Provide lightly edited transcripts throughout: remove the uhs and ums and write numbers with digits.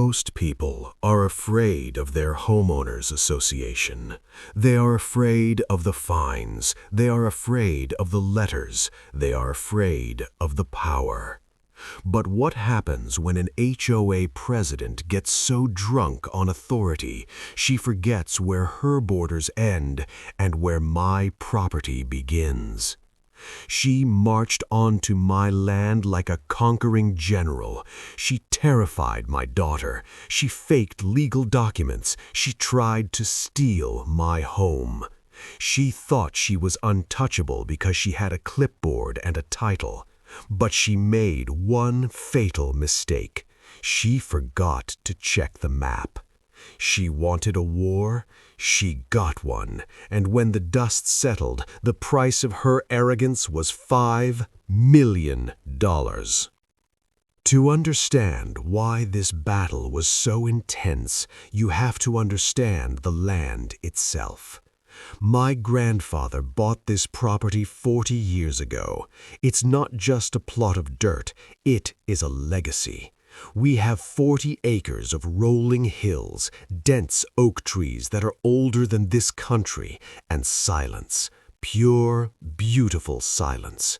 Most people are afraid of their homeowners association. They are afraid of the fines. They are afraid of the letters. They are afraid of the power. But what happens when an HOA president gets so drunk on authority she forgets where her borders end and where my property begins? She marched onto my land like a conquering general. She terrified my daughter. She faked legal documents. She tried to steal my home. She thought she was untouchable because she had a clipboard and a title. But she made one fatal mistake. She forgot to check the map. She wanted a war. She got one, and when the dust settled, the price of her arrogance was $5 million. To understand why this battle was so intense, you have to understand the land itself. My grandfather bought this property 40 years ago. It's not just a plot of dirt, it is a legacy. We have 40 acres of rolling hills, dense oak trees that are older than this country, and silence, pure, beautiful silence.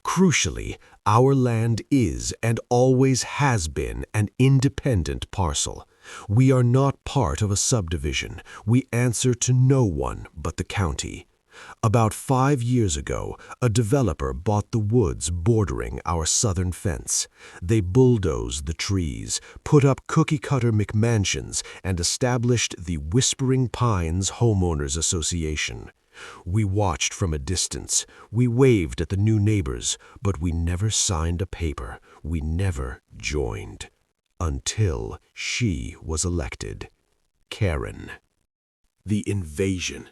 Crucially, our land is and always has been an independent parcel. We are not part of a subdivision. We answer to no one but the county. About 5 years ago, a developer bought the woods bordering our southern fence. They bulldozed the trees, put up cookie-cutter McMansions, and established the Whispering Pines Homeowners Association. We watched from a distance. We waved at the new neighbors, but we never signed a paper. We never joined. Until she was elected. Karen. The invasion.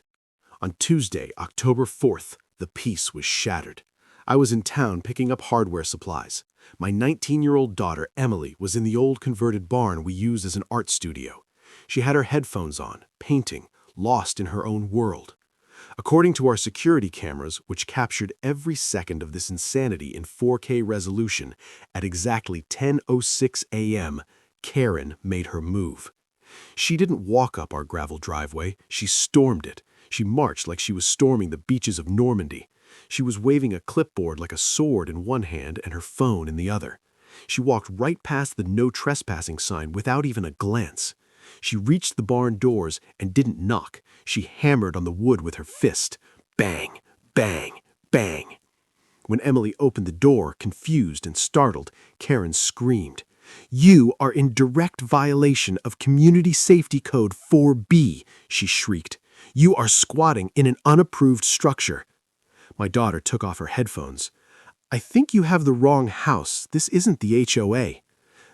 On Tuesday, October 4th, the peace was shattered. I was in town picking up hardware supplies. My 19-year-old daughter, Emily, was in the old converted barn we used as an art studio. She had her headphones on, painting, lost in her own world. According to our security cameras, which captured every second of this insanity in 4K resolution, at exactly 10:06 a.m., Karen made her move. She didn't walk up our gravel driveway, she stormed it. She marched like she was storming the beaches of Normandy. She was waving a clipboard like a sword in one hand and her phone in the other. She walked right past the no trespassing sign without even a glance. She reached the barn doors and didn't knock. She hammered on the wood with her fist. Bang, bang, bang. When Emily opened the door, confused and startled, Karen screamed. "You are in direct violation of Community Safety Code 4B, she shrieked. "You are squatting in an unapproved structure." My daughter took off her headphones. "I think you have the wrong house. This isn't the HOA."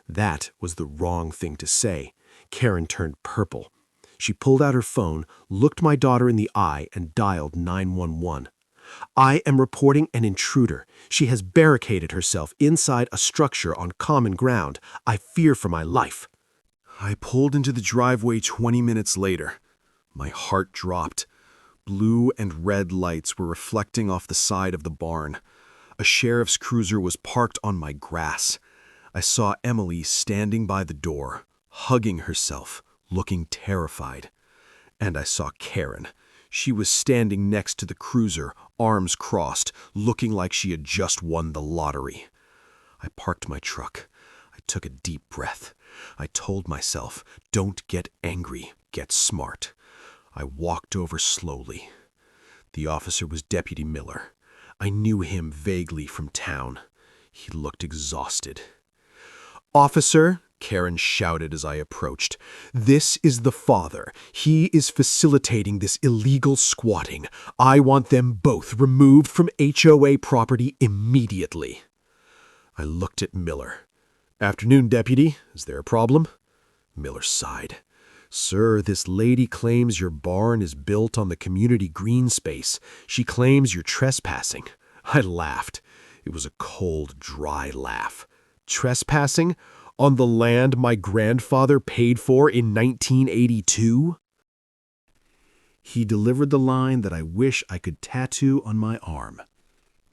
That was the wrong thing to say. Karen turned purple. She pulled out her phone, looked my daughter in the eye, and dialed 911. "I am reporting an intruder. She has barricaded herself inside a structure on common ground. I fear for my life." I pulled into the driveway 20 minutes later. My heart dropped. Blue and red lights were reflecting off the side of the barn. A sheriff's cruiser was parked on my grass. I saw Emily standing by the door, hugging herself, looking terrified. And I saw Karen. She was standing next to the cruiser, arms crossed, looking like she had just won the lottery. I parked my truck. I took a deep breath. I told myself, don't get angry, get smart. I walked over slowly. The officer was Deputy Miller. I knew him vaguely from town. He looked exhausted. "Officer," Karen shouted as I approached, "this is the father. He is facilitating this illegal squatting. I want them both removed from HOA property immediately." I looked at Miller. "Afternoon, Deputy. Is there a problem?" Miller sighed. "Sir, this lady claims your barn is built on the community green space. She claims you're trespassing." I laughed. It was a cold, dry laugh. "Trespassing? On the land my grandfather paid for in 1982? He delivered the line that I wish I could tattoo on my arm.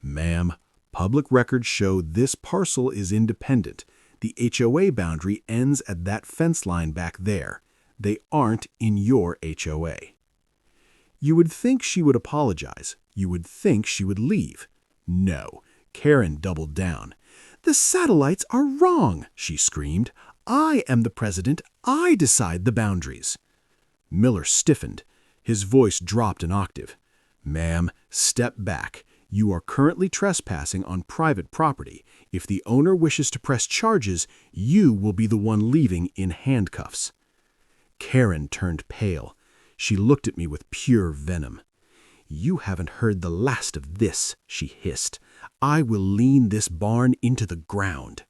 "Ma'am, public records show this parcel is independent. The HOA boundary ends at that fence line back there. They aren't in your HOA. You would think she would apologize. You would think she would leave. No, Karen doubled down. "The satellites are wrong," she screamed. "I am the president. I decide the boundaries." Miller stiffened. His voice dropped an octave. "Ma'am, step back. You are currently trespassing on private property. If the owner wishes to press charges, you will be the one leaving in handcuffs." Karen turned pale. She looked at me with pure venom. "You haven't heard the last of this," she hissed. "I will lean this barn into the ground."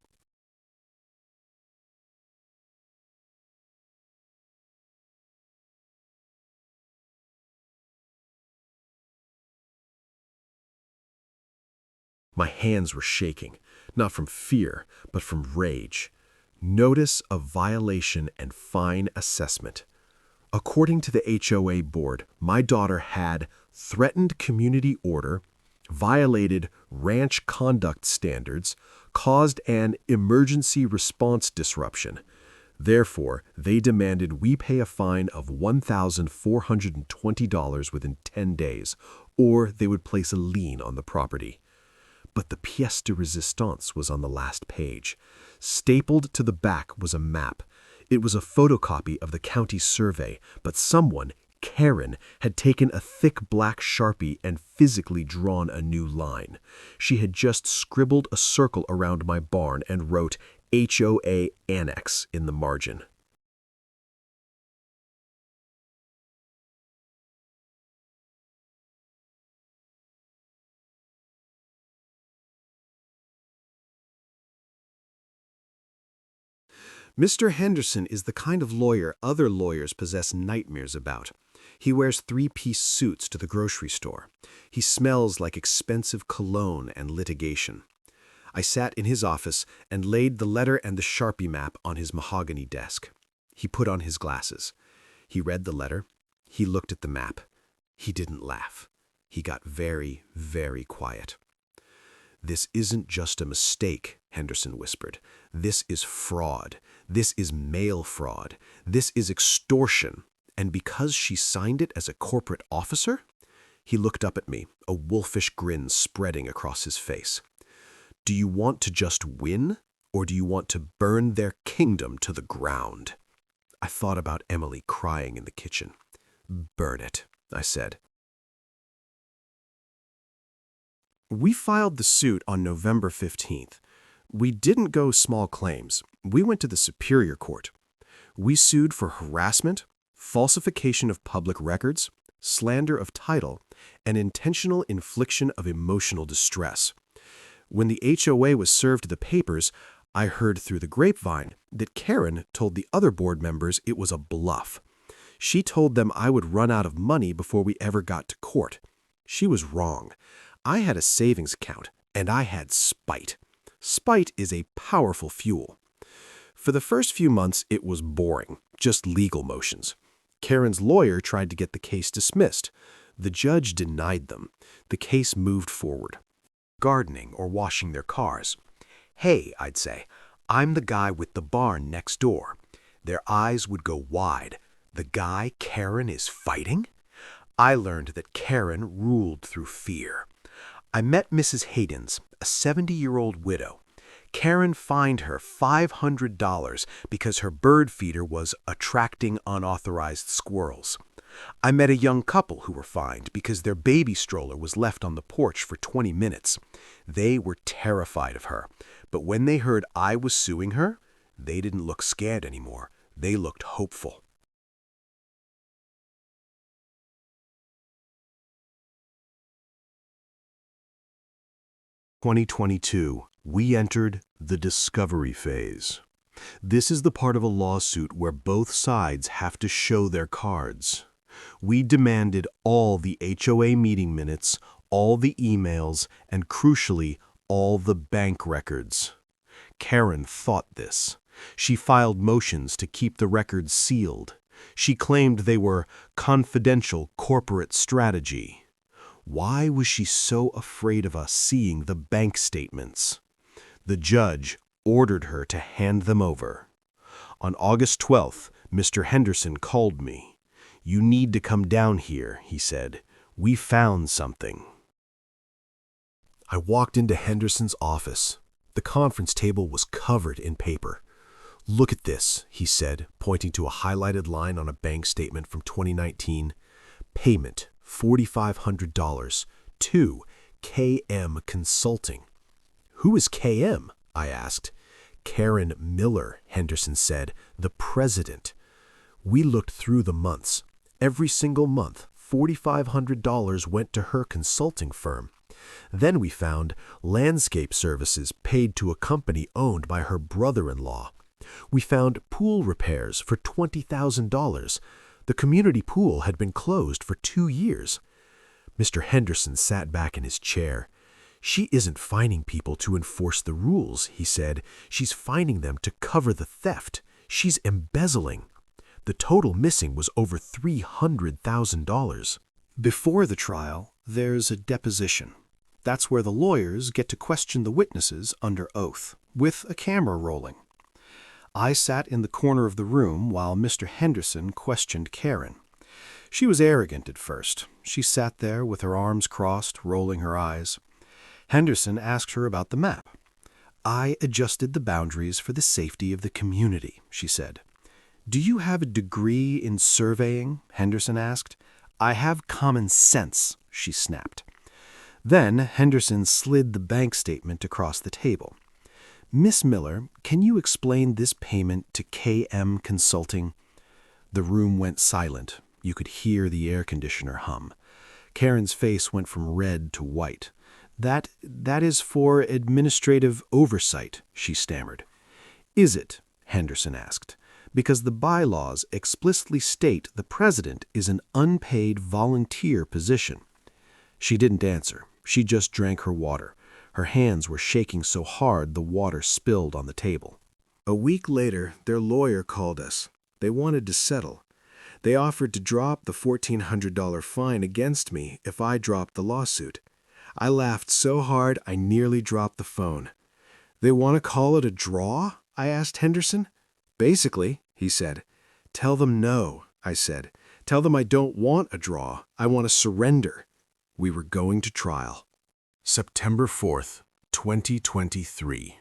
My hands were shaking, not from fear, but from rage. Notice of violation and fine assessment. According to the HOA board, my daughter had threatened community order, violated ranch conduct standards, caused an emergency response disruption. Therefore, they demanded we pay a fine of $1,420 within 10 days, or they would place a lien on the property. But the pièce de résistance was on the last page. Stapled to the back was a map. It was a photocopy of the county survey, but someone, Karen, had taken a thick black Sharpie and physically drawn a new line. She had just scribbled a circle around my barn and wrote HOA Annex in the margin. Mr. Henderson is the kind of lawyer other lawyers possess nightmares about. He wears three-piece suits to the grocery store. He smells like expensive cologne and litigation. I sat in his office and laid the letter and the Sharpie map on his mahogany desk. He put on his glasses. He read the letter. He looked at the map. He didn't laugh. He got very, very quiet. "This isn't just a mistake," Henderson whispered. "This is fraud. This is mail fraud. This is extortion. And because she signed it as a corporate officer?" He looked up at me, a wolfish grin spreading across his face. "Do you want to just win, or do you want to burn their kingdom to the ground?" I thought about Emily crying in the kitchen. "Burn it," I said. We filed the suit on November 15th. We didn't go small claims. We went to the Superior Court. We sued for harassment, falsification of public records, slander of title, and intentional infliction of emotional distress. When the HOA was served the papers, I heard through the grapevine that Karen told the other board members it was a bluff. She told them I would run out of money before we ever got to court. She was wrong. I had a savings account, and I had spite. Spite is a powerful fuel. For the first few months, it was boring, just legal motions. Karen's lawyer tried to get the case dismissed. The judge denied them. The case moved forward. Gardening or washing their cars. "Hey," I'd say, "I'm the guy with the barn next door." Their eyes would go wide. "The guy Karen is fighting?" I learned that Karen ruled through fear. I met Mrs. Haydens, a 70-year-old widow. Karen fined her $500 because her bird feeder was attracting unauthorized squirrels. I met a young couple who were fined because their baby stroller was left on the porch for 20 minutes. They were terrified of her, but when they heard I was suing her, they didn't look scared anymore. They looked hopeful. 2022, we entered the discovery phase. This is the part of a lawsuit where both sides have to show their cards. We demanded all the HOA meeting minutes, all the emails, and crucially, all the bank records. Karen thought this. She filed motions to keep the records sealed. She claimed they were confidential corporate strategy. Why was she so afraid of us seeing the bank statements? The judge, ordered her to hand them over. On August 12th, Mr. Henderson called me. "You need to come down here," he said. "We found something." I walked into Henderson's office. The conference table was covered in paper. "Look at this," he said, pointing to a highlighted line on a bank statement from 2019. "Payment, $4,500 to KM Consulting." "Who is KM?" I asked. "Karen Miller," Henderson said, "the president." We looked through the months. Every single month, $4,500 went to her consulting firm. Then we found landscape services paid to a company owned by her brother-in-law. We found pool repairs for $20,000. The community pool had been closed for 2 years. Mr. Henderson sat back in his chair. "She isn't fining people to enforce the rules," he said. "She's fining them to cover the theft. She's embezzling." The total missing was over $300,000. Before the trial, there's a deposition. That's where the lawyers get to question the witnesses under oath, with a camera rolling. I sat in the corner of the room while Mr. Henderson questioned Karen. She was arrogant at first. She sat there with her arms crossed, rolling her eyes. Henderson asked her about the map. "I adjusted the boundaries for the safety of the community," she said. "Do you have a degree in surveying?" Henderson asked. "I have common sense," she snapped. Then Henderson slid the bank statement across the table. "Miss Miller, can you explain this payment to KM Consulting?" The room went silent. You could hear the air conditioner hum. Karen's face went from red to white. That is for administrative oversight," she stammered. "Is it?" Henderson asked. "Because the bylaws explicitly state the president is an unpaid volunteer position." She didn't answer. She just drank her water. Her hands were shaking so hard the water spilled on the table. "A week later, their lawyer called us. They wanted to settle. They offered to drop the $1,400 fine against me if I dropped the lawsuit. I laughed so hard I nearly dropped the phone." "They want to call it a draw?" I asked Henderson. "Basically," he said. "Tell them no," I said. "Tell them I don't want a draw. I want to surrender." We were going to trial. September 4th, 2023.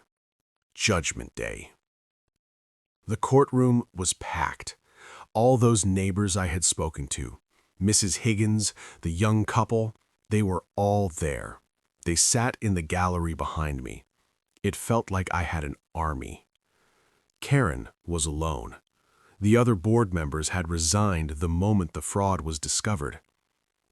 Judgment Day. The courtroom was packed. All those neighbors I had spoken to, Mrs. Higgins, the young couple, they were all there. They sat in the gallery behind me. It felt like I had an army. Karen was alone. The other board members had resigned the moment the fraud was discovered.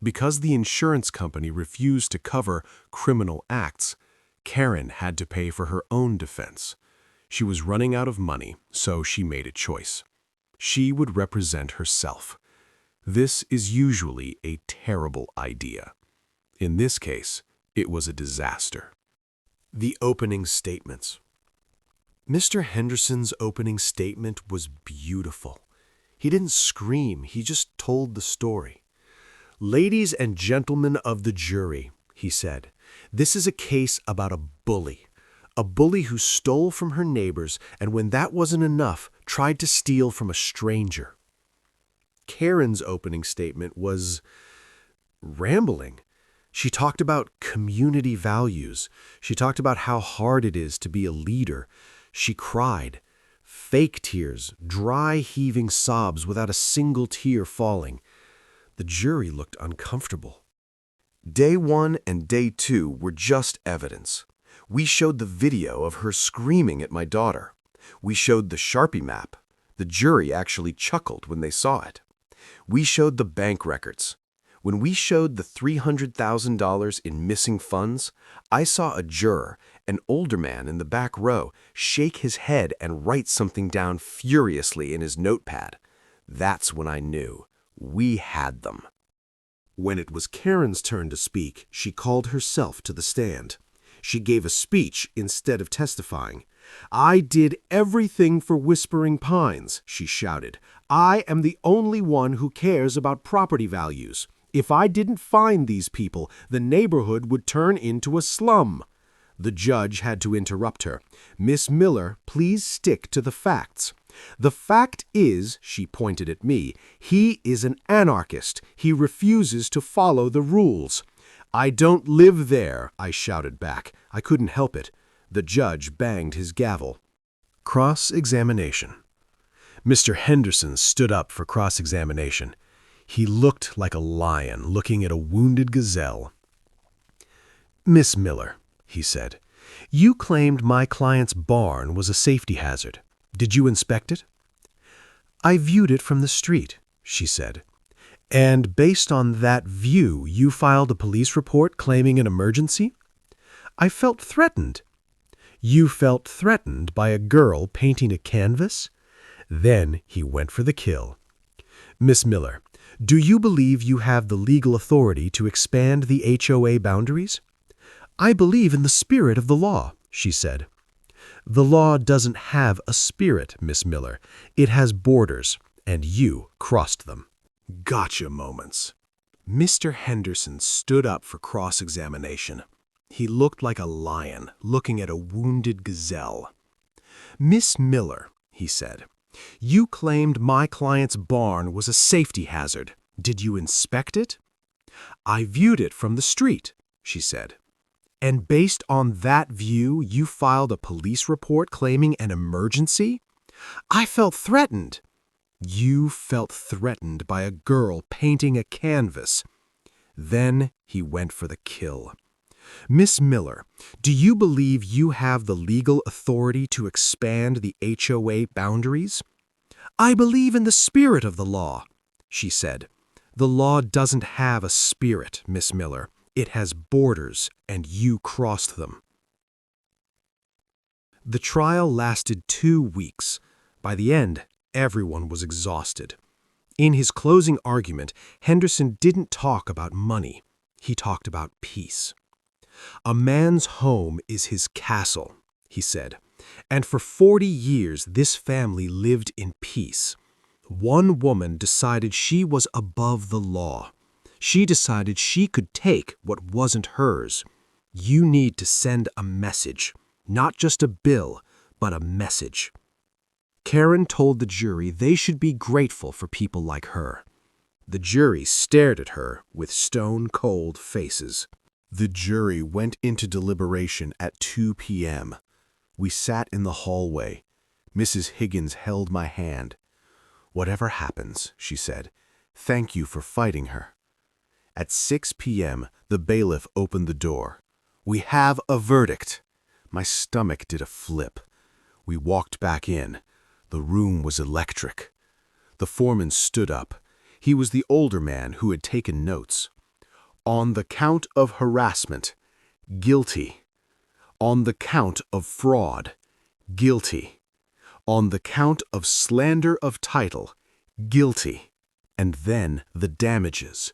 Because the insurance company refused to cover criminal acts, Karen had to pay for her own defense. She was running out of money, so she made a choice. She would represent herself. This is usually a terrible idea. In this case, it was a disaster. The opening statements. Mr. Henderson's opening statement was beautiful. He didn't scream, he just told the story. "Ladies and gentlemen of the jury," he said, "this is a case about a bully who stole from her neighbors and when that wasn't enough, tried to steal from a stranger." Karen's opening statement was rambling. She talked about community values. She talked about how hard it is to be a leader. She cried. Fake tears, dry heaving sobs without a single tear falling. The jury looked uncomfortable. Day 1 and Day 2 were just evidence. We showed the video of her screaming at my daughter. We showed the Sharpie map. The jury actually chuckled when they saw it. We showed the bank records. When we showed the $300,000 in missing funds, I saw a juror, an older man in the back row, shake his head and write something down furiously in his notepad. That's when I knew. We had them. When it was Karen's turn to speak, she called herself to the stand. She gave a speech instead of testifying. "I did everything for Whispering Pines," she shouted. "I am the only one who cares about property values. If I didn't find these people, the neighborhood would turn into a slum." The judge had to interrupt her. "Miss Miller, please stick to the facts." "The fact is," she pointed at me, "he is an anarchist. He refuses to follow the rules." "I don't live there," I shouted back. I couldn't help it. The judge banged his gavel. Cross-examination. Mr. Henderson stood up for cross-examination. He looked like a lion looking at a wounded gazelle. "Miss Miller," he said, "you claimed my client's barn was a safety hazard. Did you inspect it?" "I viewed it from the street," she said. "And based on that view, you filed a police report claiming an emergency?" "I felt threatened." "You felt threatened by a girl painting a canvas?" Then he went for the kill. "Miss Miller, do you believe you have the legal authority to expand the HOA boundaries?" "I believe in the spirit of the law," she said. "The law doesn't have a spirit, Miss Miller. It has borders, and you crossed them." Gotcha moments. Mr. Henderson stood up for cross-examination. He looked like a lion looking at a wounded gazelle. "Miss Miller," he said, "you claimed my client's barn was a safety hazard. Did you inspect it?" "I viewed it from the street," she said. "And based on that view, you filed a police report claiming an emergency?" "I felt threatened." "You felt threatened by a girl painting a canvas." Then he went for the kill. "Miss Miller, do you believe you have the legal authority to expand the HOA boundaries?" "I believe in the spirit of the law," she said. "The law doesn't have a spirit, Miss Miller. It has borders, and you crossed them." The trial lasted 2 weeks. By the end, everyone was exhausted. In his closing argument, Henderson didn't talk about money. He talked about peace. "A man's home is his castle," he said, "and for 40 years this family lived in peace. One woman decided she was above the law. She decided she could take what wasn't hers. You need to send a message, not just a bill, but a message." Karen told the jury they should be grateful for people like her. The jury stared at her with stone-cold faces. The jury went into deliberation at 2 p.m. We sat in the hallway. Mrs. Higgins held my hand. "Whatever happens," she said, "thank you for fighting her." At 6 p.m., the bailiff opened the door. "We have a verdict." My stomach did a flip. We walked back in. The room was electric. The foreman stood up. He was the older man who had taken notes. "On the count of harassment, guilty. On the count of fraud, guilty. On the count of slander of title, guilty." And then the damages.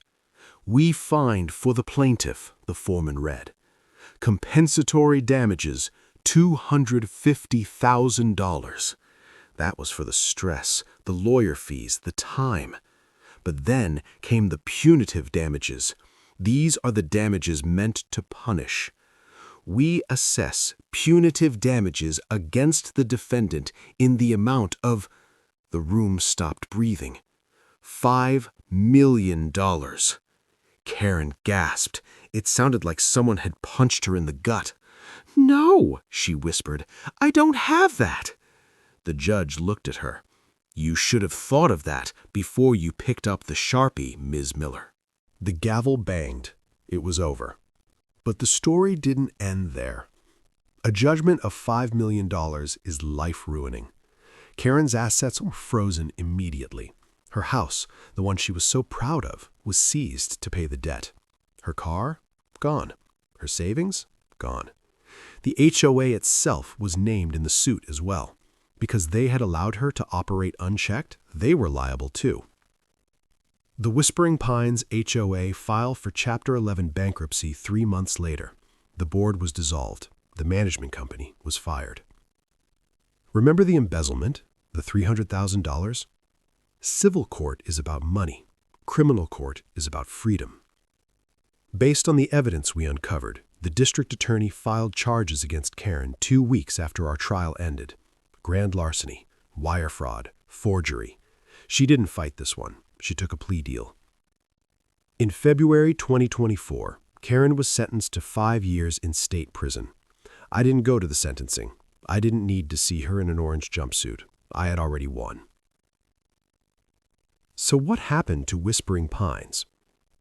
"We find for the plaintiff," the foreman read, "compensatory damages, $250,000. That was for the stress, the lawyer fees, the time. But then came the punitive damages. These are the damages meant to punish. We assess punitive damages against the defendant in the amount of—" The room stopped breathing. $5 million. Karen gasped. It sounded like someone had punched her in the gut. "No," she whispered, "I don't have that." The judge looked at her. "You should have thought of that before you picked up the Sharpie, Ms. Miller." The gavel banged. It was over. But the story didn't end there. A judgment of $5 million is life-ruining. Karen's assets were frozen immediately. Her house, the one she was so proud of, was seized to pay the debt. Her car? Gone. Her savings? Gone. The HOA itself was named in the suit as well. Because they had allowed her to operate unchecked, they were liable too. The Whispering Pines HOA filed for Chapter 11 bankruptcy 3 months later. The board was dissolved. The management company was fired. Remember the embezzlement, the $300,000? Civil court is about money. Criminal court is about freedom. Based on the evidence we uncovered, The district attorney filed charges against Karen 2 weeks after our trial ended. Grand larceny, wire fraud, forgery. She didn't fight this one. She took a plea deal. In February 2024, Karen was sentenced to 5 years in state prison. I didn't go to the sentencing. I didn't need to see her in an orange jumpsuit. I had already won. So what happened to Whispering Pines?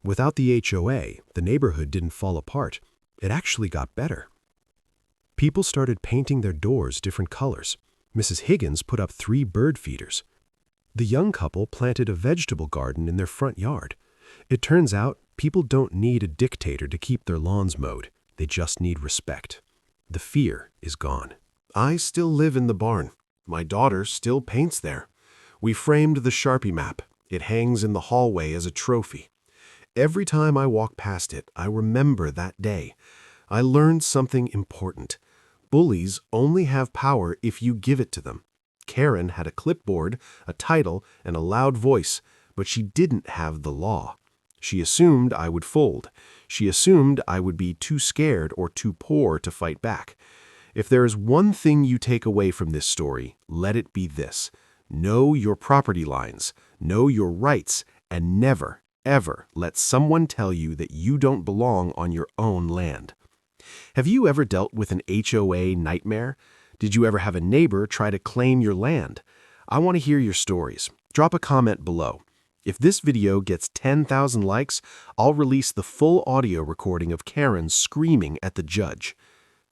Without the HOA, the neighborhood didn't fall apart. It actually got better. People started painting their doors different colors. Mrs. Higgins put up 3 bird feeders. The young couple planted a vegetable garden in their front yard. It turns out people don't need a dictator to keep their lawns mowed. They just need respect. The fear is gone. I still live in the barn. My daughter still paints there. We framed the Sharpie map. It hangs in the hallway as a trophy. Every time I walk past it, I remember that day. I learned something important. Bullies only have power if you give it to them. Karen had a clipboard, a title, and a loud voice, but she didn't have the law. She assumed I would fold. She assumed I would be too scared or too poor to fight back. If there is one thing you take away from this story, let it be this. Know your property lines, know your rights, and never, ever let someone tell you that you don't belong on your own land. Have you ever dealt with an HOA nightmare? Did you ever have a neighbor try to claim your land? I want to hear your stories. Drop a comment below. If this video gets 10,000 likes, I'll release the full audio recording of Karen screaming at the judge.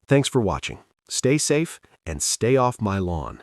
Thanks for watching. Stay safe and stay off my lawn.